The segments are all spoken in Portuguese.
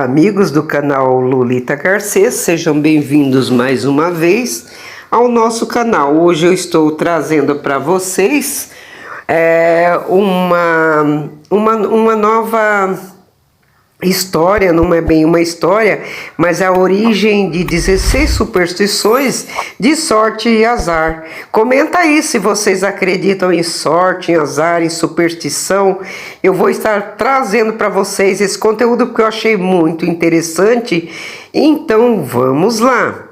Olá, amigos do canal Lolita Garcês, sejam bem-vindos mais uma vez ao nosso canal. Hoje eu estou trazendo para vocês uma nova história, não é bem uma história, mas é a origem de 16 superstições de sorte e azar. Comenta aí se vocês acreditam em sorte, em azar, em superstição. Eu vou estar trazendo para vocês esse conteúdo porque eu achei muito interessante. Então vamos lá.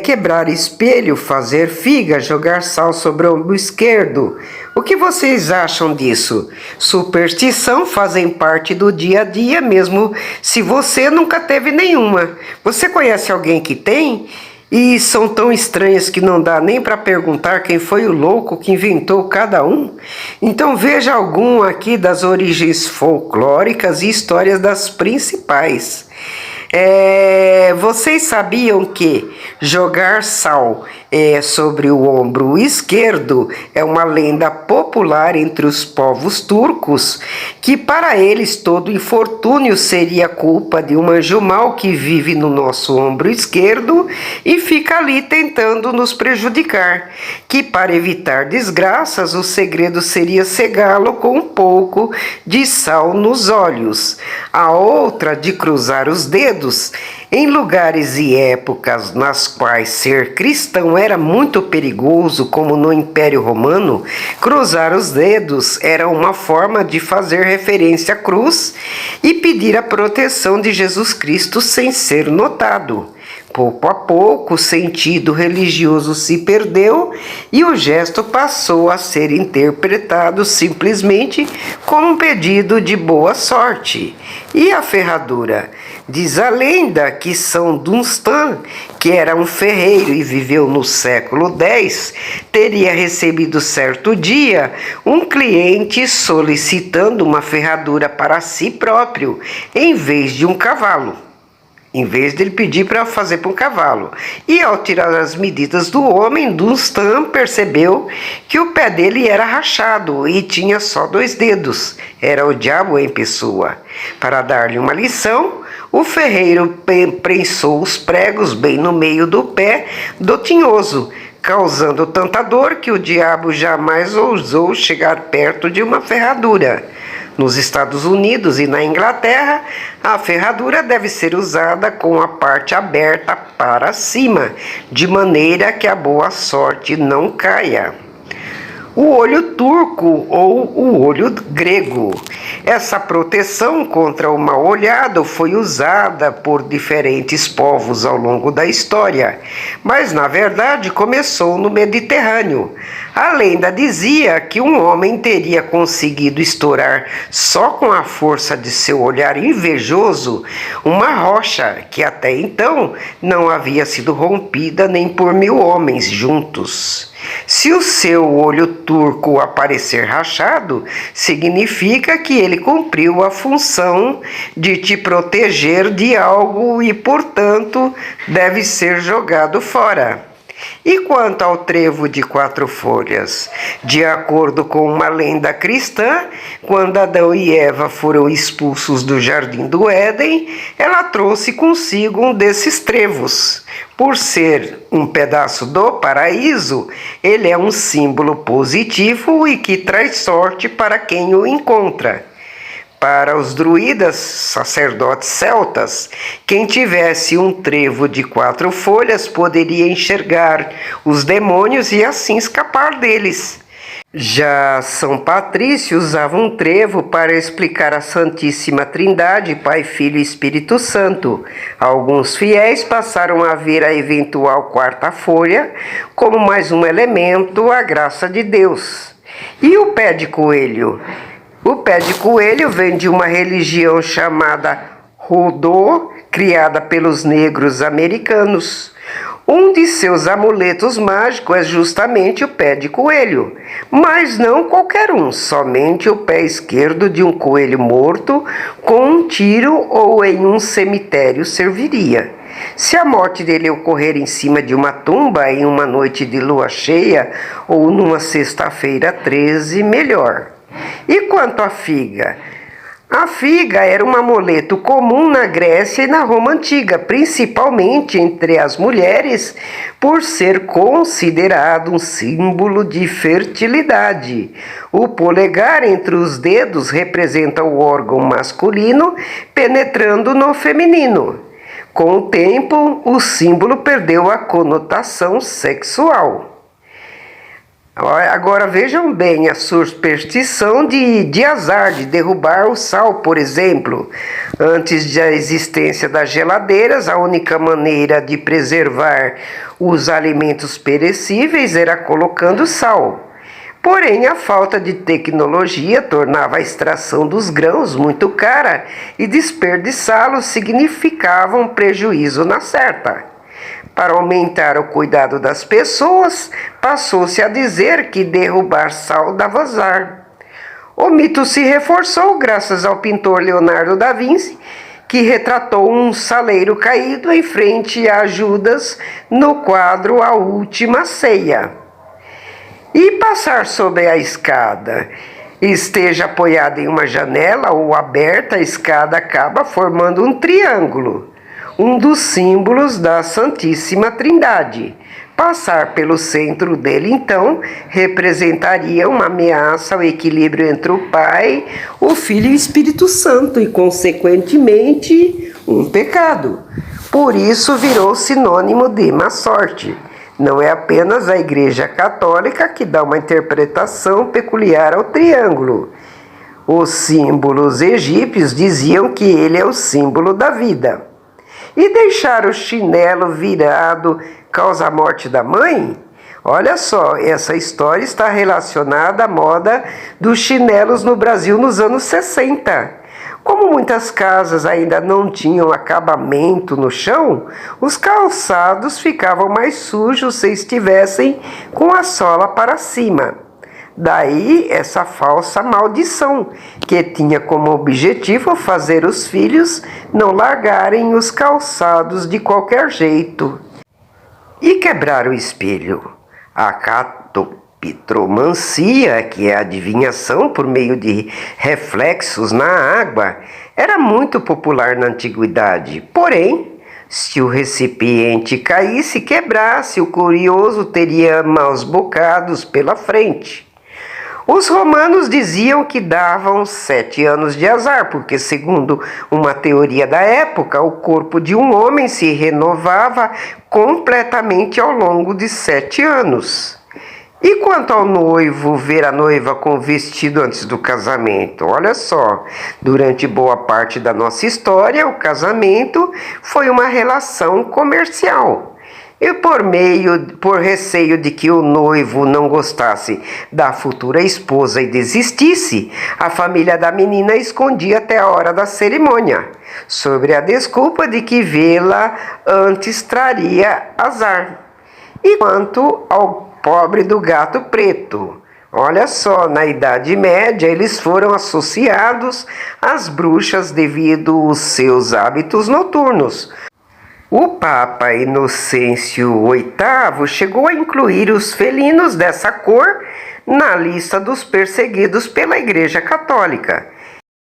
Quebrar espelho, fazer figa, jogar sal sobre o ombro esquerdo. O que vocês acham disso? Superstição fazem parte do dia a dia, mesmo se você nunca teve nenhuma. Você conhece alguém que tem? E são tão estranhas que não dá nem para perguntar quem foi o louco que inventou cada um? Então veja algum aqui das origens folclóricas e histórias das principais. Vocês sabiam que jogar sal sobre o ombro esquerdo é uma lenda popular entre os povos turcos, que para eles todo infortúnio seria culpa de um anjo mau que vive no nosso ombro esquerdo e fica ali tentando nos prejudicar, que para evitar desgraças o segredo seria cegá-lo com um pouco de sal nos olhos. A outra de cruzar os dedos. Em lugares e épocas nas quais ser cristão era muito perigoso, como no Império Romano, cruzar os dedos era uma forma de fazer referência à cruz e pedir a proteção de Jesus Cristo sem ser notado. Pouco a pouco, o sentido religioso se perdeu e o gesto passou a ser interpretado simplesmente como um pedido de boa sorte. E a ferradura? Diz a lenda que São Dunstan, que era um ferreiro e viveu no século X, teria recebido certo dia um cliente solicitando uma ferradura para si próprio, em vez de um cavalo. Em vez de ele pedir para fazer para um cavalo. E ao tirar as medidas do homem, Dunstan percebeu que o pé dele era rachado e tinha só 2 dedos. Era o diabo em pessoa. Para dar-lhe uma lição, o ferreiro prensou os pregos bem no meio do pé do tinhoso, causando tanta dor que o diabo jamais ousou chegar perto de uma ferradura. Nos Estados Unidos e na Inglaterra, a ferradura deve ser usada com a parte aberta para cima, de maneira que a boa sorte não caia. O olho turco ou o olho grego. Essa proteção contra o mal olhado foi usada por diferentes povos ao longo da história, mas na verdade começou no Mediterrâneo. A lenda dizia que um homem teria conseguido estourar só com a força de seu olhar invejoso uma rocha que até então não havia sido rompida nem por 1000 homens juntos. Se o seu olho turco aparecer rachado, significa que ele cumpriu a função de te proteger de algo e, portanto, deve ser jogado fora. E quanto ao trevo de 4 folhas? De acordo com uma lenda cristã, quando Adão e Eva foram expulsos do jardim do Éden, ela trouxe consigo um desses trevos. Por ser um pedaço do paraíso, ele é um símbolo positivo e que traz sorte para quem o encontra. Para os druidas, sacerdotes celtas, quem tivesse um trevo de 4 folhas poderia enxergar os demônios e assim escapar deles. Já São Patrício usava um trevo para explicar a Santíssima Trindade, Pai, Filho e Espírito Santo. Alguns fiéis passaram a ver a eventual 4ª folha como mais um elemento, a graça de Deus. E o pé de coelho? O pé de coelho vem de uma religião chamada Hoodoo, criada pelos negros americanos. Um de seus amuletos mágicos é justamente o pé de coelho, mas não qualquer um, somente o pé esquerdo de um coelho morto com um tiro ou em um cemitério serviria. Se a morte dele ocorrer em cima de uma tumba em uma noite de lua cheia ou numa sexta-feira 13, melhor. E quanto à figa? A figa era um amuleto comum na Grécia e na Roma Antiga, principalmente entre as mulheres, por ser considerado um símbolo de fertilidade. O polegar entre os dedos representa o órgão masculino penetrando no feminino. Com o tempo, o símbolo perdeu a conotação sexual. Agora vejam bem a superstição de azar, de derrubar o sal, por exemplo. Antes da existência das geladeiras, a única maneira de preservar os alimentos perecíveis era colocando sal. Porém, a falta de tecnologia tornava a extração dos grãos muito cara e desperdiçá-los significava um prejuízo na certa. Para aumentar o cuidado das pessoas, passou-se a dizer que derrubar sal dava azar. O mito se reforçou graças ao pintor Leonardo da Vinci, que retratou um saleiro caído em frente a Judas no quadro A Última Ceia. E passar sobre a escada? Esteja apoiada em uma janela ou aberta, a escada acaba formando um triângulo, um dos símbolos da Santíssima Trindade. Passar pelo centro dele, então, representaria uma ameaça ao equilíbrio entre o Pai, o Filho e o Espírito Santo e, consequentemente, um pecado. Por isso virou sinônimo de má sorte. Não é apenas a Igreja Católica que dá uma interpretação peculiar ao triângulo. Os símbolos egípcios diziam que ele é o símbolo da vida. E deixar o chinelo virado causa a morte da mãe? Olha só, essa história está relacionada à moda dos chinelos no Brasil nos anos 60. Como muitas casas ainda não tinham acabamento no chão, os calçados ficavam mais sujos se estivessem com a sola para cima. Daí essa falsa maldição, que tinha como objetivo fazer os filhos não largarem os calçados de qualquer jeito. E quebrar o espelho? A catopitromancia, que é a adivinhação por meio de reflexos na água, era muito popular na antiguidade. Porém, se o recipiente caísse e quebrasse, o curioso teria maus bocados pela frente. Os romanos diziam que davam 7 anos de azar, porque, segundo uma teoria da época, o corpo de um homem se renovava completamente ao longo de 7 anos. E quanto ao noivo ver a noiva com o vestido antes do casamento? Olha só, durante boa parte da nossa história, o casamento foi uma relação comercial. E por receio de que o noivo não gostasse da futura esposa e desistisse, a família da menina escondia até a hora da cerimônia, sob a desculpa de que vê-la antes traria azar. E quanto ao pobre do gato preto, olha só, na Idade Média eles foram associados às bruxas devido aos seus hábitos noturnos. O Papa Inocêncio VIII chegou a incluir os felinos dessa cor na lista dos perseguidos pela Igreja Católica.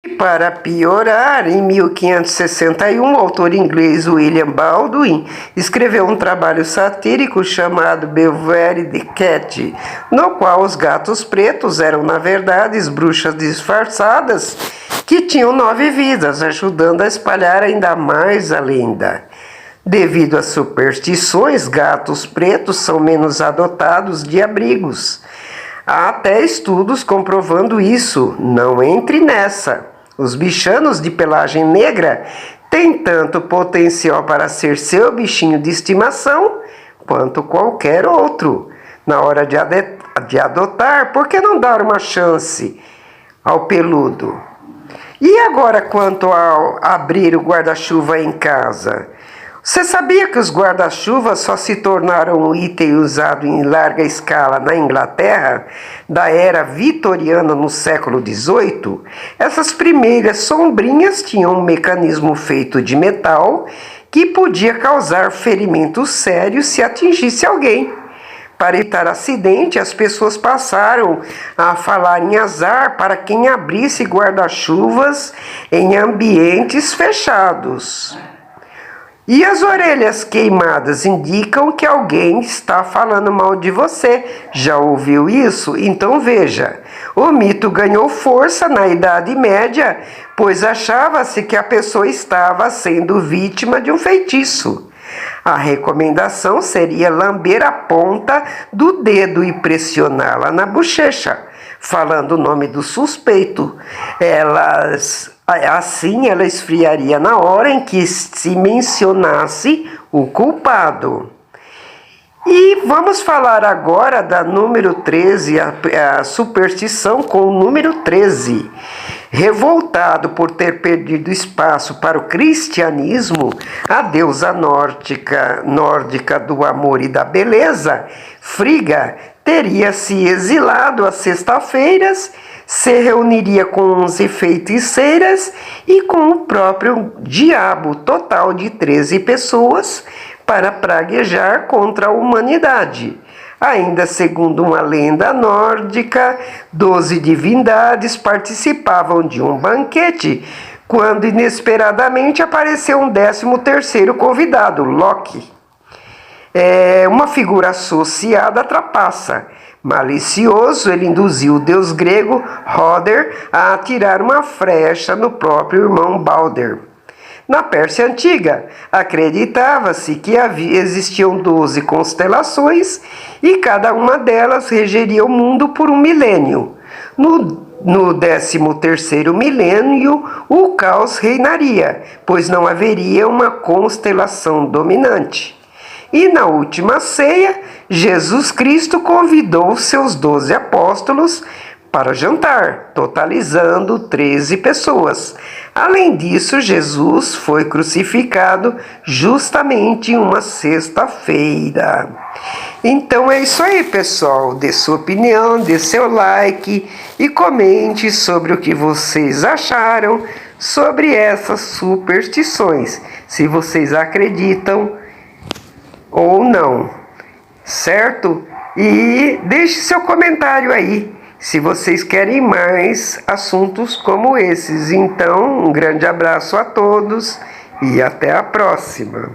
E para piorar, em 1561, o autor inglês William Baldwin escreveu um trabalho satírico chamado Belvedere the Cat, no qual os gatos pretos eram, na verdade, bruxas disfarçadas que tinham 9 vidas, ajudando a espalhar ainda mais a lenda. Devido às superstições, gatos pretos são menos adotados de abrigos. Há até estudos comprovando isso, não entre nessa. Os bichanos de pelagem negra têm tanto potencial para ser seu bichinho de estimação quanto qualquer outro. Na hora de adotar, por que não dar uma chance ao peludo? E agora quanto ao abrir o guarda-chuva em casa? Você sabia que os guarda-chuvas só se tornaram um item usado em larga escala na Inglaterra da era vitoriana no século XVIII? Essas primeiras sombrinhas tinham um mecanismo feito de metal que podia causar ferimentos sérios se atingisse alguém. para evitar acidente, as pessoas passaram a falar em azar para quem abrisse guarda-chuvas em ambientes fechados. E as orelhas queimadas indicam que alguém está falando mal de você. Já ouviu isso? Então veja, o mito ganhou força na Idade Média, pois achava-se que a pessoa estava sendo vítima de um feitiço. A recomendação seria lamber a ponta do dedo e pressioná-la na bochecha, falando o nome do suspeito. Assim ela esfriaria na hora em que se mencionasse o culpado. E vamos falar agora da número 13, a superstição com o número 13. Revoltado por ter perdido espaço para o cristianismo, a deusa nórdica do amor e da beleza, Frigga, teria se exilado às sextas-feiras, se reuniria com 11 feiticeiras e com o próprio diabo, total de 13 pessoas, para praguejar contra a humanidade. Ainda segundo uma lenda nórdica, 12 divindades participavam de um banquete, quando inesperadamente apareceu um 13º convidado, Loki. Uma figura associada à trapaça. Malicioso, ele induziu o deus grego Hoder a atirar uma flecha no próprio irmão Balder. Na Pérsia Antiga, acreditava-se que existiam 12 constelações e cada uma delas regeria o mundo por um milênio. No 13º milênio, o caos reinaria, pois não haveria uma constelação dominante. E na última ceia, Jesus Cristo convidou seus 12 apóstolos para jantar, totalizando 13 pessoas. Além disso, Jesus foi crucificado justamente em uma sexta-feira. Então é isso aí, pessoal. Dê sua opinião, dê seu like e comente sobre o que vocês acharam sobre essas superstições, se vocês acreditam ou não, certo? E deixe seu comentário aí, se vocês querem mais assuntos como esses. Então, um grande abraço a todos e até a próxima.